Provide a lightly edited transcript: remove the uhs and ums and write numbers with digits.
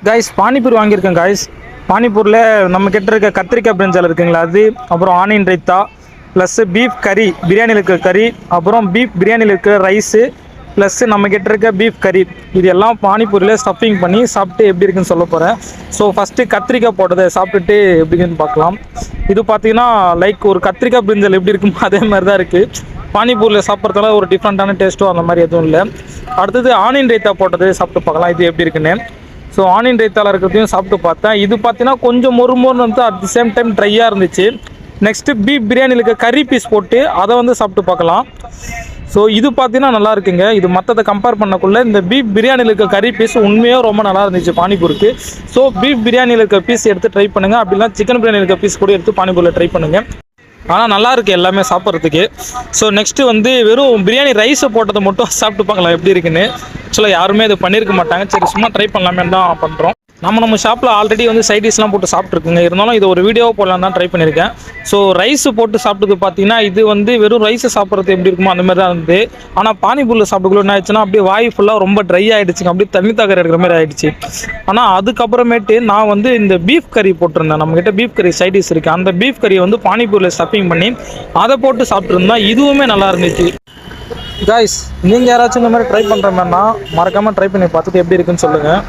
Guys panipuri வாங்கியிருக்கேன் guys. பானிபூரில் நம்ம கிட்ட இருக்க கத்திரிக்காய் பிரிஞ்சால் இருக்குங்களா அது, அப்புறம் ஆனியன் ரைத்தா, ப்ளஸ்ஸு பீஃப் கறி, பிரியாணியில் இருக்கிற கறி, அப்புறம் பீஃப் பிரியாணியில் இருக்கிற ரைஸு, ப்ளஸ்ஸு நம்ம கிட்ட இருக்க பீஃப் கறி, இது எல்லாம் பானிபூரியில் ஸ்டஃபிங் பண்ணி சாப்பிட்டு எப்படி இருக்குன்னு சொல்ல போகிறேன். ஸோ ஃபஸ்ட்டு கத்திரிக்காய் போட்டதை சாப்பிட்டுட்டு எப்படி இருக்குன்னு பார்க்கலாம். இது பார்த்தீங்கன்னா லைக் ஒரு கத்திரிக்காய் பிரிஞ்சால் எப்படி இருக்குமோ அதே மாதிரி தான் இருக்குது. பானிபூரியில் சாப்பிட்றதால ஒரு டிஃப்ரெண்ட்டான டேஸ்ட்டும் அந்த மாதிரி எதுவும் இல்லை. அடுத்தது ஆனியன் ரைத்தா போட்டது சாப்பிட்டு பார்க்கலாம் இது எப்படி இருக்குன்னு. ஸோ ஆனியன் ரைத்தாவில் இருக்கிறதையும் சாப்பிட்டு பார்த்தேன். இது பார்த்தீங்கன்னா கொஞ்சம் மொறுமொறுன்னு வந்து அட் தி சேம் டைம் ட்ரையாக இருந்துச்சு. நெக்ஸ்ட்டு பீஃப் பிரியாணியில் இருக்க கறி பீஸ் போட்டு அதை வந்து சாப்பிட்டு பார்க்கலாம். ஸோ இது பார்த்தீங்கன்னா நல்லா இருக்குங்க. இது மற்றதை கம்பேர் பண்ணக்குள்ளே இந்த பீஃப் பிரியாணியில் இருக்க கறி பீஸ் உண்மையாக ரொம்ப நல்லா இருந்துச்சு பானிபூருக்கு. ஸோ பீஃப் பிரியாணியில் இருக்க பீஸ் எடுத்து ட்ரை பண்ணுங்கள். அப்படிலாம் சிக்கன் பிரியாணியில் இருக்க பீஸ் கூட எடுத்து பானிபூரில் ட்ரை பண்ணுங்கள். ஆனால் நல்லா இருக்குது எல்லாமே சாப்பிட்றதுக்கு. ஸோ நெக்ஸ்ட்டு வந்து வெறும் பிரியாணி ரைஸை போட்டதை மட்டும் சாப்பிட்டு பார்க்கலாம் எப்படி இருக்குன்னு. ஆக்சுவலாக யாருமே இது பண்ணியிருக்க மாட்டாங்க. சரி சும்மா ட்ரை பண்ணலாமேன்னு தான் பண்ணுறோம். நம்ம ஷாப்பில் ஆல்ரெடி வந்து சைடிஷ்லாம் போட்டு சாப்பிட்ருக்குங்க. இருந்தாலும் இது ஒரு வீடியோவை போடலாம் தான் ட்ரை பண்ணியிருக்கேன். ஸோ ரைஸு போட்டு சாப்பிட்டது பார்த்தீங்கன்னா இது வந்து வெறும் ரைஸை சாப்பிட்றது எப்படி இருக்குமோ அந்த மாதிரி தான் இருந்தது. ஆனால் பானிபூரில் சாப்பிட்டுக்குள்ள என்ன ஆயிடுச்சுன்னா அப்படியே வாய் ஃபுல்லாக ரொம்ப ட்ரை ஆகிடுச்சுங்க. அப்படியே தண்ணி தாக்கரை எடுக்கிற மாதிரி ஆகிடுச்சு. ஆனால் அதுக்கப்புறமேட்டு நான் வந்து இந்த பீஃப் கறி போட்டிருந்தேன். நம்மக்கிட்ட பீஃப் கறி சைடிஷ் இருக்குது. அந்த பீஃப் கறியை வந்து பானிபூரில் ஸ்டஃபிங் பண்ணி அதை போட்டு சாப்பிட்ருந்தா இதுவுமே நல்லா இருந்துச்சு. காய்ஸ் நீங்கள் யாராச்சும் இந்த மாதிரி ட்ரை பண்ணுற மாதிரினா மறக்காமல் ட்ரை பண்ணி பார்த்துட்டு எப்படி இருக்குன்னு சொல்லுங்கள்.